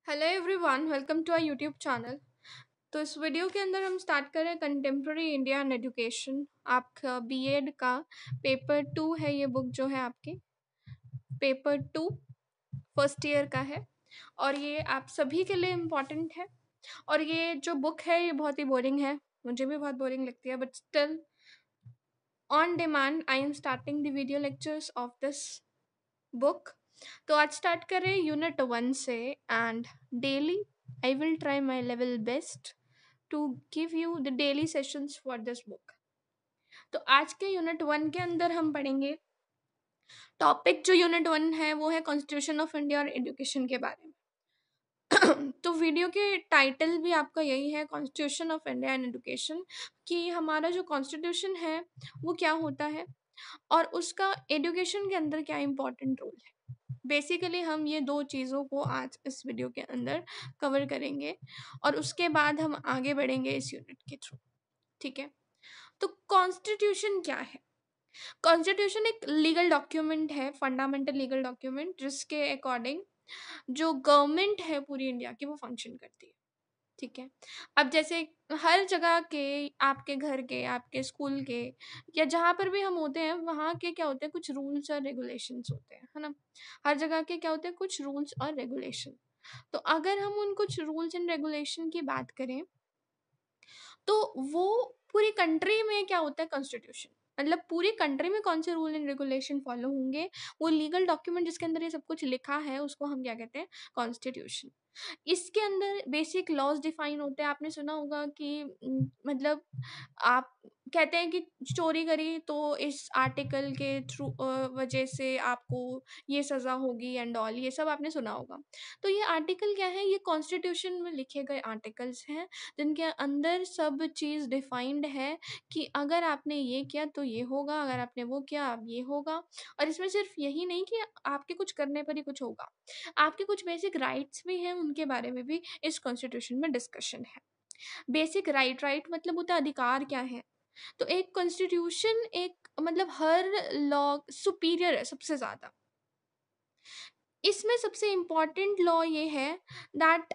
Hello everyone, welcome to our YouTube channel. तो इस video के अंदर हम स्टार्ट कर रहे हैं कंटेम्प्रेरी इंडिया एंड एजुकेशन। आपका बीएड का पेपर 2 है। ये बुक जो है आपकी पेपर 2 फर्स्ट ईयर का है और ये आप सभी के लिए इम्पॉर्टेंट है। और ये जो बुक है ये बहुत ही बोरिंग है, मुझे भी बहुत बोरिंग लगती है, but still on demand I am starting the video lectures of this book. तो आज स्टार्ट कर रहे हैं यूनिट 1 से and daily I will try my level best to give you the daily sessions for this book. तो आज के unit 1 के अंदर हम पढ़ेंगे टॉपिक। जो यूनिट 1 है वो है कॉन्स्टिट्यूशन ऑफ इंडिया और एजुकेशन के बारे में। तो वीडियो के टाइटल भी आपका यही है, constitution of India and education, कि हमारा जो कॉन्स्टिट्यूशन है वो क्या होता है और उसका एजुकेशन के अंदर क्या इम्पोर्टेंट रोल है। बेसिकली हम ये दो चीज़ों को आज इस वीडियो के अंदर कवर करेंगे और उसके बाद हम आगे बढ़ेंगे इस यूनिट के थ्रू। ठीक है, तो कॉन्स्टिट्यूशन क्या है? कॉन्स्टिट्यूशन एक लीगल डॉक्यूमेंट है, फंडामेंटल लीगल डॉक्यूमेंट, जिसके अकॉर्डिंग जो गवर्नमेंट है पूरी इंडिया की वो फंक्शन करती है। ठीक है, अब जैसे हर जगह के, आपके घर के, आपके स्कूल के, या जहाँ पर भी हम होते हैं वहाँ के क्या होते हैं, कुछ रूल्स और रेगुलेशंस होते हैं, है ना। हर जगह के क्या होते हैं, कुछ रूल्स और रेगुलेशन। तो अगर हम उन कुछ रूल्स एंड रेगुलेशन की बात करें तो वो पूरी कंट्री में क्या होता है, कॉन्स्टिट्यूशन, मतलब पूरी कंट्री में कौन से रूल एंड रेगुलेशन फॉलो होंगे, वो लीगल डॉक्यूमेंट जिसके अंदर ये सब कुछ लिखा है उसको हम क्या कहते हैं, कॉन्स्टिट्यूशन। इसके अंदर बेसिक लॉज डिफाइन होते हैं। आपने सुना होगा कि मतलब आप कहते हैं कि चोरी करी तो इस आर्टिकल के थ्रू वजह से आपको ये सज़ा होगी एंड ऑल, ये सब आपने सुना होगा। तो ये आर्टिकल क्या है, ये कॉन्स्टिट्यूशन में लिखे गए आर्टिकल्स हैं जिनके अंदर सब चीज़ डिफाइंड है कि अगर आपने ये किया तो ये होगा, अगर आपने वो किया अब ये होगा। और इसमें सिर्फ यही नहीं कि आपके कुछ करने पर ही कुछ होगा, आपके कुछ बेसिक राइट्स भी हैं, उनके बारे में भी इस कॉन्स्टिट्यूशन में डिस्कशन है। बेसिक राइट, राइट मतलब होता है अधिकार क्या है। तो एक कॉन्स्टिट्यूशन एक मतलब हर लॉ सुपीरियर है सबसे ज़्यादा। इसमें सबसे इम्पॉर्टेंट लॉ ये है दैट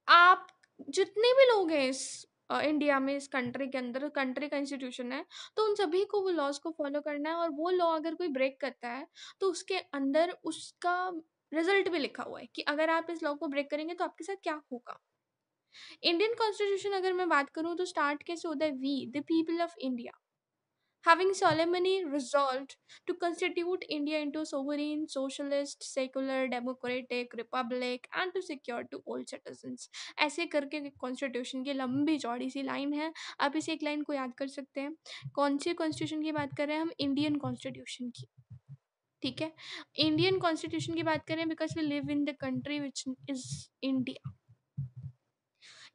आप जितने भी लोग हैं इस इंडिया में, इस कंट्री के अंदर, कंट्री का इंस्टीट्यूशन है, तो उन सभी को वो लॉज को फॉलो करना है। और वो लॉ अगर कोई ब्रेक करता है तो उसके अंदर उसका रिजल्ट भी लिखा हुआ है कि अगर आप इस लॉ को ब्रेक करेंगे तो आपके साथ क्या होगा। इंडियन कॉन्स्टिट्यूशन अगर मैं बात करूं तो स्टार्ट कैसे होता है, we the people of India having solemnly resolved to constitute India into a sovereign, socialist, secular, democratic republic and to secure to all citizens। ऐसे करके कॉन्स्टिट्यूशन की लंबी चौड़ी सी लाइन है, आप इस एक लाइन को याद कर सकते हैं। कौन से कॉन्स्टिट्यूशन की बात कर रहे हैं हम, इंडियन कॉन्स्टिट्यूशन की। ठीक है, इंडियन कॉन्स्टिट्यूशन की बात करें because we live in the country which is India.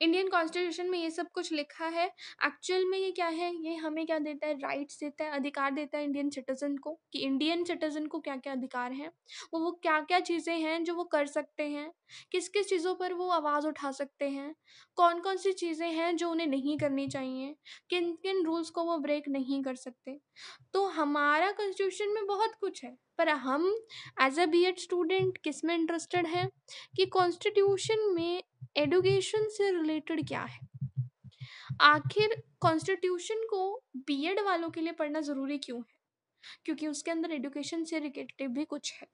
Indian constitution में ये सब कुछ लिखा है। एक्चुअल में ये क्या है, ये हमें क्या देता है, राइट्स देता है, अधिकार देता है इंडियन सिटीजन को, कि इंडियन सिटीजन को क्या क्या अधिकार हैं, वो क्या क्या चीज़ें हैं जो वो कर सकते हैं, किस किस चीज़ों पर वो आवाज़ उठा सकते हैं, कौन कौन सी चीज़ें हैं जो उन्हें नहीं करनी चाहिए, किन किन रूल्स को वो ब्रेक नहीं कर सकते। तो हमारा कॉन्स्टिट्यूशन में बहुत कुछ है, पर हम एज अ बीएड स्टूडेंट किस में इंटरेस्टेड हैं कि कॉन्स्टिट्यूशन में एडुकेशन से रिलेटेड क्या है। आखिर कॉन्स्टिट्यूशन को बीएड वालों के लिए पढ़ना ज़रूरी क्यों है, क्योंकि उसके अंदर एडुकेशन से रिलेटेड भी कुछ है।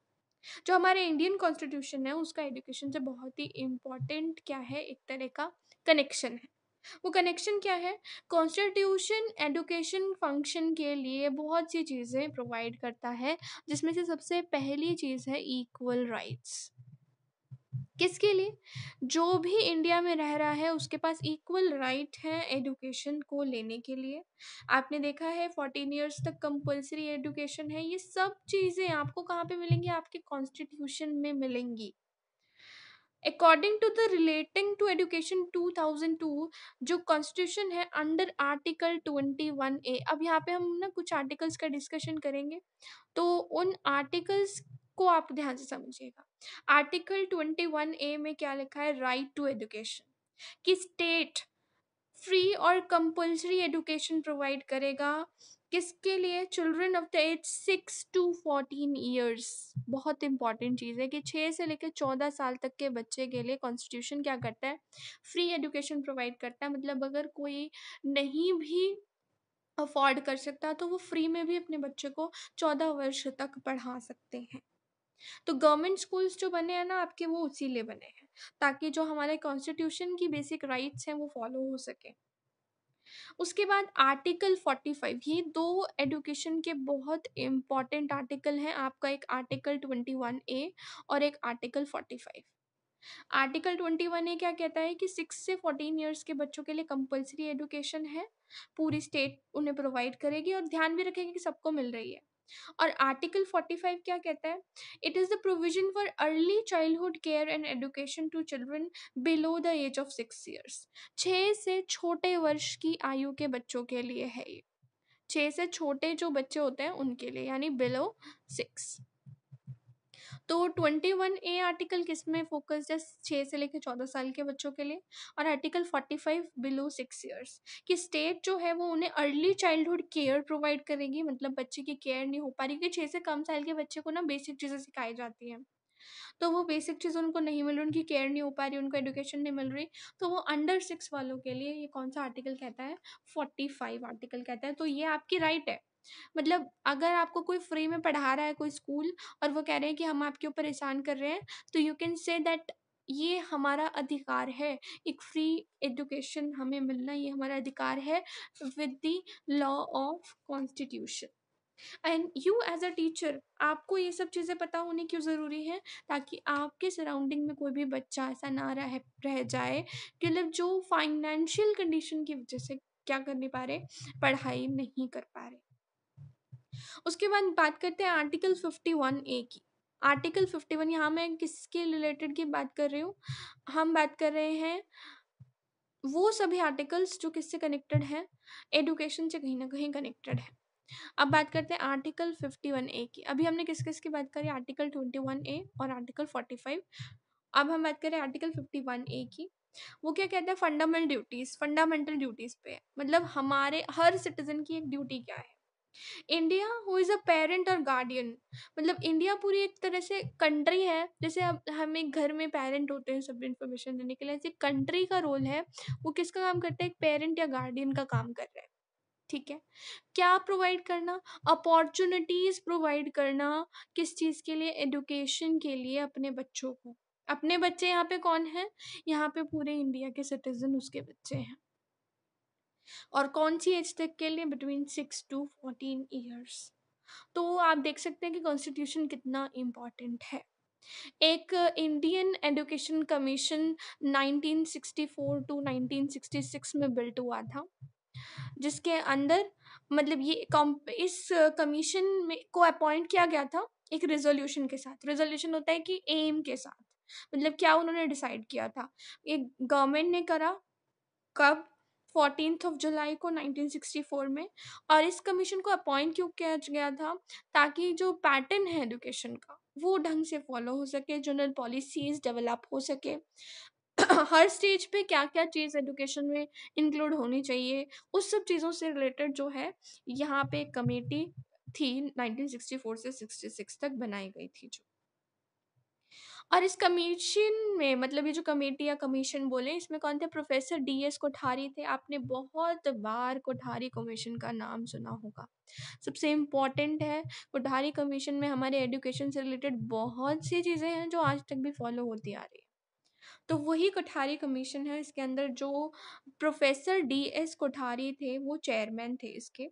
जो हमारे इंडियन कॉन्स्टिट्यूशन है उसका एडुकेशन से बहुत ही इम्पॉर्टेंट क्या है, एक तरह का कनेक्शन है। वो कनेक्शन क्या है, कॉन्स्टिट्यूशन एडुकेशन फंक्शन के लिए बहुत सी चीज़ें प्रोवाइड करता है, जिसमें से सबसे पहली चीज़ है इक्वल राइट्स। किसके लिए, जो भी इंडिया में रह रहा है उसके पास इक्वल राइट है एडुकेशन को लेने के लिए। आपने देखा है 14 ईयर्स तक कंपलसरी एडुकेशन है। ये सब चीज़ें आपको कहाँ पे मिलेंगी, आपके कॉन्स्टिट्यूशन में मिलेंगी। According to the relating to education 2002 जो कॉन्स्टिट्यूशन है अंडर आर्टिकल 21A। अब यहाँ पे हम ना कुछ आर्टिकल्स का डिस्कशन करेंगे, तो उन आर्टिकल्स को आप ध्यान से समझिएगा। आर्टिकल 21A में क्या लिखा है, राइट टू एजुकेशन, कि स्टेट फ्री और कंपल्सरी एजुकेशन प्रोवाइड करेगा किसके लिए? Children of the age 6 to 14 years. बहुत इंपॉर्टेंट चीज़ है कि 6 से लेकर 14 साल तक के बच्चे के लिए कॉन्स्टिट्यूशन क्या करता है? फ्री एजुकेशन प्रोवाइड करता है। मतलब अगर कोई नहीं भी अफोर्ड कर सकता तो वो फ्री में भी अपने बच्चे को 14 वर्ष तक पढ़ा सकते हैं। तो गवर्नमेंट स्कूल्स जो बने हैं ना आपके, वो उसी लिए बने हैं ताकि जो हमारे कॉन्स्टिट्यूशन की बेसिक राइट्स हैं वो फॉलो हो सके। उसके बाद आर्टिकल 45, ये दो एजुकेशन के बहुत इंपॉर्टेंट आर्टिकल हैं। आपका एक आर्टिकल 21A और एक आर्टिकल 45। आर्टिकल 21A क्या कहता है कि 6 से 14 ईयर्स के बच्चों के लिए कंपलसरी एजुकेशन है, पूरी स्टेट उन्हें प्रोवाइड करेगी और ध्यान भी रखेगी कि सबको मिल रही है। और आर्टिकल 45 क्या कहता है? It is the provision for early childhood care and education to children below the age of 6 years. 6 से छोटे वर्ष की आयु के बच्चों के लिए है ये। 6 से छोटे जो बच्चे होते हैं उनके लिए, यानी बिलो 6। तो 21A आर्टिकल किस में फोकस्ड है? 6 से लेकर 14 साल के बच्चों के लिए। और आर्टिकल 45 बिलो 6 ईयर्स कि स्टेट जो है वो उन्हें अर्ली चाइल्डहुड केयर प्रोवाइड करेगी। मतलब बच्चे की केयर नहीं हो पा रही, क्योंकि 6 से कम साल के बच्चे को ना बेसिक चीज़ें सिखाई जाती हैं, तो वो बेसिक चीज़ उनको नहीं मिल रही, उनकी केयर नहीं हो पा रही, उनको एजुकेशन नहीं मिल रही। तो वो अंडर 6 वालों के लिए ये कौन सा आर्टिकल कहता है? 45 आर्टिकल कहता है। तो ये आपकी राइट है। मतलब अगर आपको कोई फ्री में पढ़ा रहा है कोई स्कूल और वो कह रहे हैं कि हम आपके ऊपर एहसान कर रहे हैं, तो यू कैन से दैट ये हमारा अधिकार है। एक फ्री एजुकेशन हमें मिलना ये हमारा अधिकार है with the law of constitution. And you as a teacher, आपको ये सब चीज़ें पता होनी क्यों ज़रूरी है? ताकि आपके सराउंडिंग में कोई भी बच्चा ऐसा ना रह जाए कि मतलब जो फाइनेंशियल कंडीशन की वजह से क्या कर नहीं पा रहे, पढ़ाई नहीं कर पा रहे। उसके बाद बात करते हैं आर्टिकल 51A की। आर्टिकल 51, यहाँ मैं किसके रिलेटेड की बात कर रही हूँ? हम बात कर रहे हैं वो सभी आर्टिकल्स जो किससे कनेक्टेड हैं? एडुकेशन से कहीं ना कहीं कनेक्टेड है। अब बात करते हैं आर्टिकल 51A की। अभी हमने किस किस की बात करी? आर्टिकल 21A और आर्टिकल 45। अब हम बात करें आर्टिकल 51A की। वो क्या कहता है? फंडामेंटल ड्यूटीज पे है। मतलब हमारे हर सिटीजन की एक ड्यूटी क्या है? India who is a parent और गार्डियन। मतलब इंडिया पूरी एक तरह से कंट्री है। जैसे अब हम एक घर में पेरेंट होते हैं सब इन्फॉर्मेशन देने के लिए, ऐसे कंट्री का रोल है। वो किसका काम करता है? एक पेरेंट या गार्डियन का काम कर रहा है। ठीक है। क्या प्रोवाइड करना? अपॉर्चुनिटीज प्रोवाइड करना। किस चीज़ के लिए? एजुकेशन के लिए अपने बच्चों को। अपने बच्चे यहाँ पे कौन है? यहाँ पे पूरे इंडिया के सिटीजन उसके बच्चे हैं। और कौन सी एज तक के लिए? Between 6 to 14 years. तो आप देख सकते हैं कि कॉन्स्टिट्यूशन कितना इम्पॉर्टेंट है। एक इंडियन एजुकेशन कमीशन 1964 to 1966 में बिल्ट हुआ था, जिसके अंदर मतलब इस कमीशन में को अपॉइंट किया गया था एक रेजोल्यूशन के साथ। रेजोल्यूशन होता है कि एम के साथ। मतलब क्या उन्होंने डिसाइड किया था? एक गवर्नमेंट ने करा। कब? 14 जुलाई को 1964 में। और इस कमीशन को अपॉइंट क्यों किया गया था? ताकि जो पैटर्न है एजुकेशन का वो ढंग से फॉलो हो सके, जनरल पॉलिसीज डेवलप हो सके। हर स्टेज पे क्या क्या चीज़ एजुकेशन में इंक्लूड होनी चाहिए, उस सब चीज़ों से रिलेटेड जो है यहाँ पे एक कमेटी थी 1964 से 66 तक बनाई गई थी जो। और इस कमीशन में मतलब ये जो कमेटी या कमीशन बोले, इसमें कौन थे? प्रोफेसर DS कोठारी थे। आपने बहुत बार कोठारी कमीशन का नाम सुना होगा। सबसे इम्पॉर्टेंट है। कोठारी कमीशन में हमारे एजुकेशन से रिलेटेड बहुत सी चीज़ें हैं जो आज तक भी फॉलो होती आ रही है। तो वही कोठारी कमीशन है। इसके अंदर जो प्रोफेसर DS कोठारी थे वो चेयरमैन थे इसके।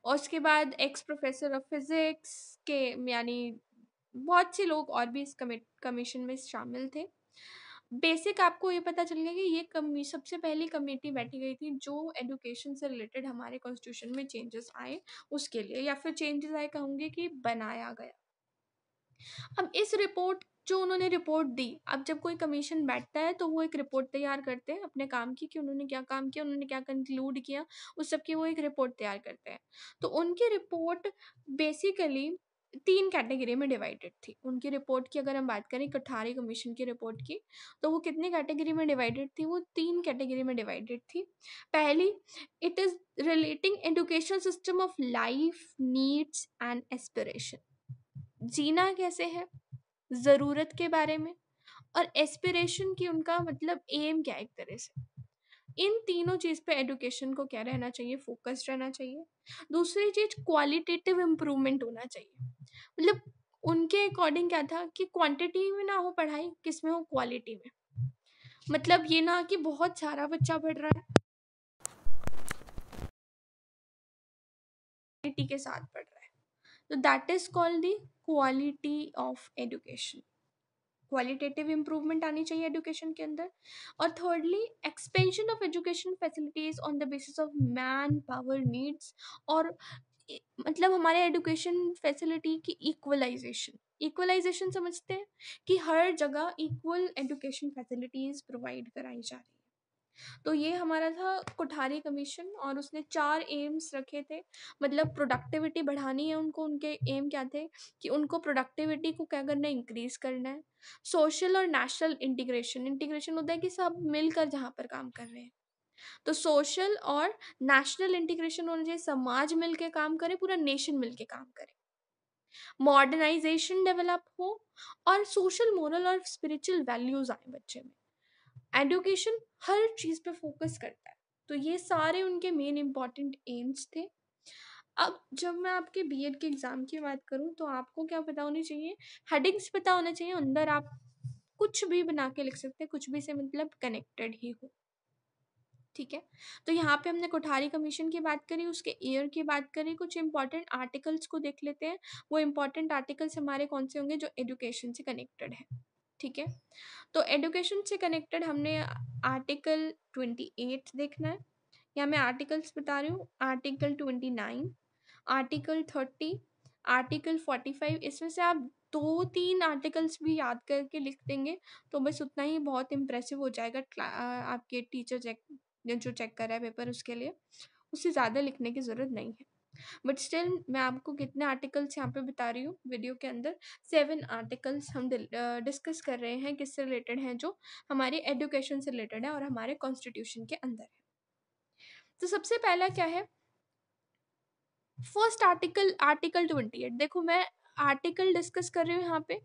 और उसके बाद एक्स प्रोफेसर ऑफ फिजिक्स के, यानी बहुत से लोग और भी इस कमीशन में शामिल थे। बेसिक आपको ये पता चल गया कि ये सबसे पहली कमेटी बैठी गई थी जो एजुकेशन से रिलेटेड हमारे कॉन्स्टिट्यूशन में चेंजेस आए उसके लिए, या फिर चेंजेस आए कहूँगी कि बनाया गया। अब इस रिपोर्ट जो उन्होंने रिपोर्ट दी, अब जब कोई कमीशन बैठता है तो वो एक रिपोर्ट तैयार करते हैं अपने काम की, कि उन्होंने क्या काम किया, उन्होंने क्या कंक्लूड किया, उस सब की वो एक रिपोर्ट तैयार करते हैं। तो उनकी रिपोर्ट बेसिकली 3 कैटेगरी में डिवाइडेड थी। उनकी रिपोर्ट की अगर हम बात करें, कोठारी कमीशन की रिपोर्ट की, तो वो कितनी कैटेगरी में डिवाइडेड थी? वो 3 कैटेगरी में डिवाइडेड थी। पहली, it is relating education system of life needs and aspiration. जीना कैसे है, ज़रूरत के बारे में, और एस्पिरेशन की उनका मतलब एम क्या है एक तरह से। इन तीनों चीज़ पे एजुकेशन को क्या रहना चाहिए, फोकस्ड रहना चाहिए। दूसरी चीज़, क्वालिटेटिव इम्प्रूवमेंट होना चाहिए। मतलब उनके अकॉर्डिंग क्या था कि क्वांटिटी में ना हो पढ़ाई, किस में हो, क्वालिटी में। मतलब ये ना कि बहुत सारा बच्चा पढ़ रहा है, क्वालिटी के साथ पढ़ रहा है, तो that is called the quality of education. Qualitative improvement आनी चाहिए एजुकेशन के अंदर। और thirdly, expansion of education facilities on the basis of man power needs, और मतलब हमारे एजुकेशन फैसिलिटी की इक्वलाइजेशन। इक्वलाइजेशन समझते हैं कि हर जगह इक्वल एजुकेशन फैसिलिटीज प्रोवाइड कराई जा रही है। तो ये हमारा था कोठारी कमीशन, और उसने 4 एम्स रखे थे। मतलब प्रोडक्टिविटी बढ़ानी है उनको, उनके एम क्या थे कि उनको प्रोडक्टिविटी को क्या करना है, इंक्रीज करना है। सोशल और नेशनल इंटीग्रेशन, इंटीग्रेशन होता है कि सब मिलकर जहाँ पर काम कर रहे हैं, तो सोशल और नेशनल इंटीग्रेशन होना चाहिए, समाज मिलके काम करे, पूरा नेशन मिलके काम करे। मॉडर्नाइजेशन डेवलप हो, और सोशल मोरल और स्पिरिचुअल वैल्यूज आए बच्चे में। एजुकेशन हर चीज पे फोकस करता है। तो ये सारे उनके मेन इंपॉर्टेंट एम्स थे। अब जब मैं आपके बीएड के एग्जाम की बात करूं, तो आपको क्या पता होनी चाहिए, हेडिंग्स पता होना चाहिए। अंदर आप कुछ भी बना के लिख सकते हैं, कुछ भी से मतलब कनेक्टेड ही हो, ठीक है। तो यहाँ पे हमने कोठारी कमीशन की बात करी, उसके ईयर की बात करी। कुछ इंपॉर्टेंट आर्टिकल्स को देख लेते हैं। वो इंपॉर्टेंट आर्टिकल्स हमारे कौन से होंगे जो एजुकेशन से कनेक्टेड है, ठीक है। तो एजुकेशन से कनेक्टेड हमने आर्टिकल 28 देखना है। यहाँ मैं आर्टिकल्स बता रही हूँ। Article 29, article 30, article 45। इसमें से आप 2-3 आर्टिकल्स भी याद करके लिख देंगे तो बस उतना ही बहुत इंप्रेसिव हो जाएगा आपके टीचर चेक, जो चेक कर रहा है पेपर, उसके लिए। उससे ज़्यादा लिखने की ज़रूरत नहीं है। बट स्टिल मैं आपको कितने आर्टिकल्स यहाँ पे बता रही हूँ वीडियो के अंदर। 7 आर्टिकल्स हम डिस्कस कर रहे हैं, किससे रिलेटेड हैं, जो हमारे एजुकेशन से रिलेटेड है और हमारे कॉन्स्टिट्यूशन के अंदर है। तो सबसे पहला क्या है, फर्स्ट आर्टिकल, आर्टिकल 28। देखो मैं आर्टिकल डिस्कस कर रही हूँ यहाँ पे,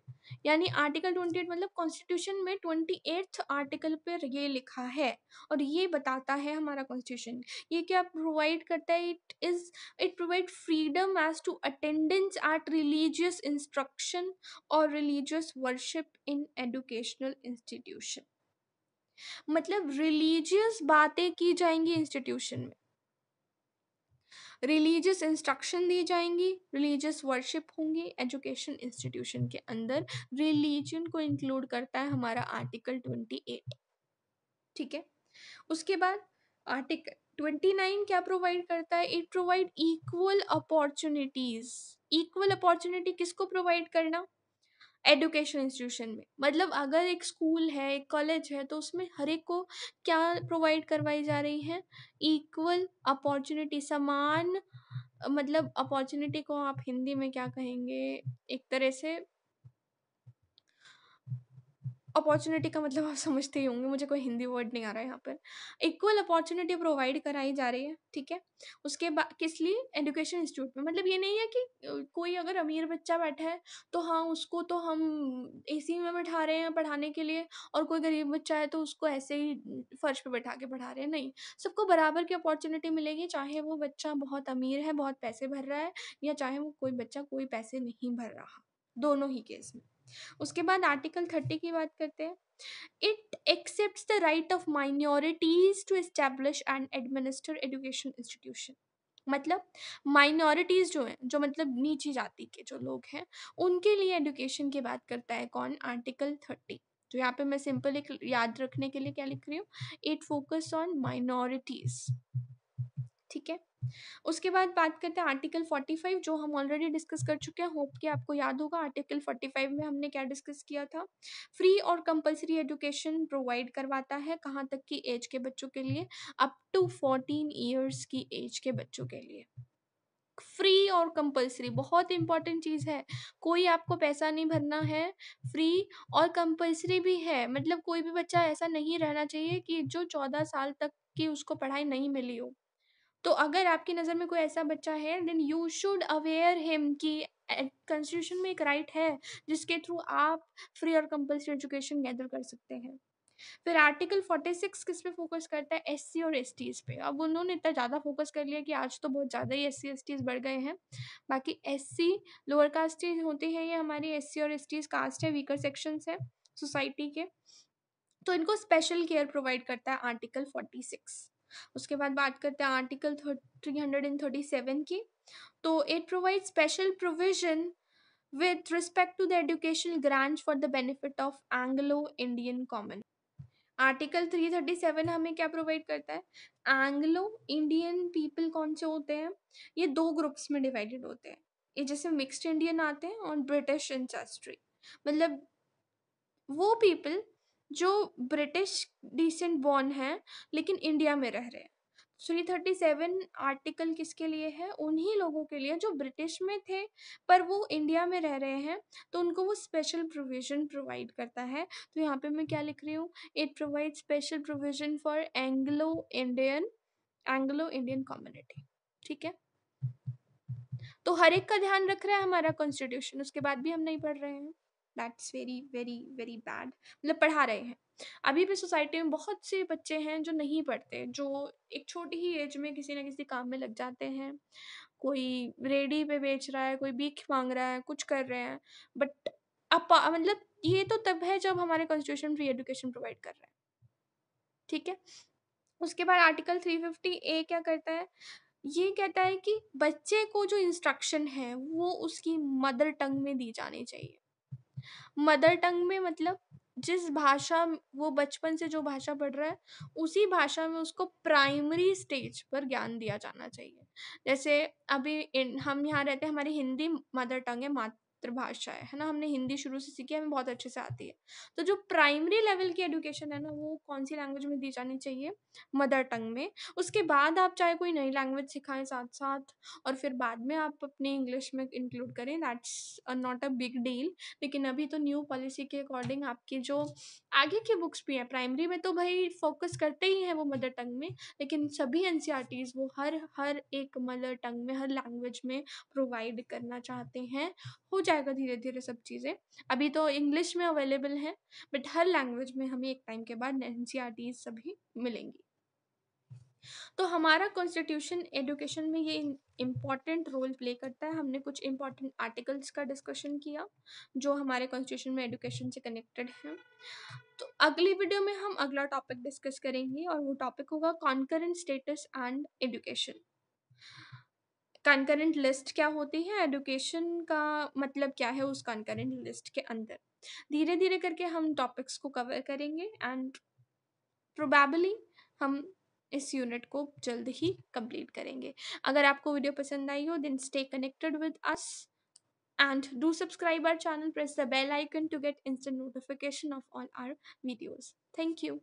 यानी आर्टिकल 28 मतलब कॉन्स्टिट्यूशन में 28th आर्टिकल पर ये लिखा है, और ये बताता है हमारा कॉन्स्टिट्यूशन ये क्या प्रोवाइड करता है। It provide freedom as to attendance at religious instruction और religious worship in educational institution. मतलब रिलीजियस बातें की जाएंगी इंस्टीट्यूशन में, रिलीजियस इंस्ट्रक्शन दी जाएंगी, रिलीजियस वर्शिप होंगी एजुकेशन इंस्टीट्यूशन के अंदर। रिलीजन को इंक्लूड करता है हमारा आर्टिकल 28, ठीक है। उसके बाद आर्टिकल 29 क्या प्रोवाइड करता है, it provide equal opportunities. Equal opportunity किसको प्रोवाइड करना, एजुकेशन इंस्टीट्यूशन में। मतलब अगर एक स्कूल है, एक कॉलेज है, तो उसमें हर एक को क्या प्रोवाइड करवाई जा रही है, इक्वल अपॉर्चुनिटी, समान। मतलब अपॉर्चुनिटी को आप हिंदी में क्या कहेंगे, एक तरह से अपॉर्चुनिटी का मतलब आप समझते ही होंगे, मुझे कोई हिंदी वर्ड नहीं आ रहा है यहाँ पर। इक्वल अपॉर्चुनिटी प्रोवाइड कराई जा रही है, ठीक है। उसके बाद किस लिए, एजुकेशन इंस्टीट्यूट में। मतलब ये नहीं है कि कोई अगर अमीर बच्चा बैठा है तो हाँ उसको तो हम एसी में बैठा रहे हैं पढ़ाने के लिए, और कोई गरीब बच्चा है तो उसको ऐसे ही फर्श पे बैठा के पढ़ा रहे हैं। नहीं, सबको बराबर की अपॉर्चुनिटी मिलेगी, चाहे वो बच्चा बहुत अमीर है, बहुत पैसे भर रहा है, या चाहे वो कोई बच्चा कोई पैसे नहीं भर रहा, दोनों ही केस में। उसके बाद आर्टिकल 30 की बात करते हैं। It accepts the right of minorities to establish and administer education institution. मतलब माइनॉरिटीज जो हैं, जो मतलब नीची जाति के जो लोग हैं, उनके लिए एजुकेशन की बात करता है कौन, आर्टिकल 30। तो यहाँ पे मैं सिंपल एक याद रखने के लिए क्या लिख रही हूँ, इट फोकस ऑन माइनॉरिटीज, ठीक है। उसके बाद बात करते हैं आर्टिकल 45, जो हम ऑलरेडी डिस्कस कर चुके हैं, होप कि आपको याद होगा। आर्टिकल 45 में हमने क्या डिस्कस किया था, फ्री और कंपलसरी एजुकेशन प्रोवाइड करवाता है, कहाँ तक की एज के बच्चों के लिए, अप टू 14 ईयर्स की एज के बच्चों के लिए। फ्री और कंपल्सरी बहुत इंपॉर्टेंट चीज़ है। कोई आपको पैसा नहीं भरना है, फ्री और कंपल्सरी भी है। मतलब कोई भी बच्चा ऐसा नहीं रहना चाहिए कि जो 14 साल तक की उसको पढ़ाई नहीं मिली हो। तो अगर आपकी नज़र में कोई ऐसा बच्चा है, then you should aware him कि कॉन्स्टिट्यूशन में एक राइट है जिसके थ्रू आप फ्री और कंपल्सरी एजुकेशन गैदर कर सकते हैं। फिर आर्टिकल 46 किस पे फोकस करता है? एससी और एसटीज पे। अब उन्होंने इतना ज़्यादा फोकस कर लिया कि आज तो बहुत ज़्यादा ही एससी एसटीज बढ़ गए हैं। बाकी एससी लोअर कास्ट होते हैं, ये हमारी एससी और एसटीज कास्ट है, वीकर सेक्शंस है सोसाइटी के, तो इनको स्पेशल केयर प्रोवाइड करता है आर्टिकल 46। उसके बाद बात करते हैं आर्टिकल 337 की। तो it provide special provision with respect to the educational grants for the benefit of Anglo-Indian common। Article 337 हमें क्या प्रोवाइड करता है? एंग्लो इंडियन पीपल कौन से होते हैं? ये दो ग्रुप्स में डिवाइडेड होते हैं। ये जैसे मिक्स्ड इंडियन आते हैं और ब्रिटिश इंसेस्ट्री, मतलब वो पीपल जो ब्रिटिश डिसेंट बॉर्न हैं लेकिन इंडिया में रह रहे हैं। 337 आर्टिकल किसके लिए है? उन्हीं लोगों के लिए जो ब्रिटिश में थे पर वो इंडिया में रह रहे हैं, तो उनको वो स्पेशल प्रोविजन प्रोवाइड करता है। तो यहाँ पे मैं क्या लिख रही हूँ? It provide special provision for Anglo Indian community. ठीक है, तो हर एक का ध्यान रख रहा है हमारा कॉन्स्टिट्यूशन, उसके बाद भी हम नहीं पढ़ रहे हैं। That's very very very bad. मतलब पढ़ा रहे हैं, अभी भी सोसाइटी में बहुत से बच्चे हैं जो नहीं पढ़ते, जो एक छोटी ही एज में किसी ना किसी काम में लग जाते हैं। कोई रेडी पे बेच रहा है, कोई भीख मांग रहा है, कुछ कर रहे हैं। बट मतलब ये तो तब है जब हमारे कॉन्स्टिट्यूशन फ्री एजुकेशन प्रोवाइड कर रहा है। ठीक है, उसके बाद आर्टिकल 350 ए क्या करता है? ये कहता है कि बच्चे को जो इंस्ट्रक्शन है वो उसकी मदर टंग में दी जानी चाहिए। मदर टंग में मतलब जिस भाषा वो बचपन से जो भाषा पढ़ रहा है उसी भाषा में उसको प्राइमरी स्टेज पर ज्ञान दिया जाना चाहिए। जैसे अभी हम यहाँ रहते हैं, हमारी हिंदी मदर टंग है, मातृभाषा है ना, हमने हिंदी शुरू से सीखी है, हमें बहुत अच्छे से आती है। तो जो प्राइमरी लेवल की एजुकेशन है ना, वो कौन सी लैंग्वेज में दी जानी चाहिए? मदर टंग में। उसके बाद आप चाहे कोई नई लैंग्वेज सिखाएं साथ साथ, और फिर बाद में आप अपनी इंग्लिश में इंक्लूड करें, that's not a big deal. लेकिन अभी तो न्यू पॉलिसी के अकॉर्डिंग आपकी जो आगे की बुक्स भी हैं, प्राइमरी में तो भाई फोकस करते ही हैं वो मदर टंग में, लेकिन सभी एनसीईआरटीज वो हर एक मदर टंग में, हर लैंग्वेज में प्रोवाइड करना चाहते हैं। हो जाएगा धीरे धीरे सब चीज़ें, अभी तो इंग्लिश में अवेलेबल है, बट हर लैंग्वेज में हमें एक टाइम के बाद एनसीईआरटीज सभी मिलेंगी। तो हमारा कॉन्स्टिट्यूशन एजुकेशन में ये इम्पॉर्टेंट रोल प्ले करता है। हमने कुछ इम्पॉर्टेंट आर्टिकल्स का डिस्कशन किया जो हमारे कॉन्स्टिट्यूशन में एजुकेशन से कनेक्टेड हैं। तो अगली वीडियो में हम अगला टॉपिक डिस्कस करेंगे और वो टॉपिक होगा concurrent status and education. Concurrent list क्या होती है, एजुकेशन का मतलब क्या है उस कॉन्करेंट लिस्ट के अंदर। धीरे धीरे करके हम टॉपिक्स को कवर करेंगे एंड प्रोबेबली हम इस यूनिट को जल्द ही कंप्लीट करेंगे। अगर आपको वीडियो पसंद आई हो then stay connected with us and do subscribe our channel, press the bell icon to get instant notification of all our videos. Thank you.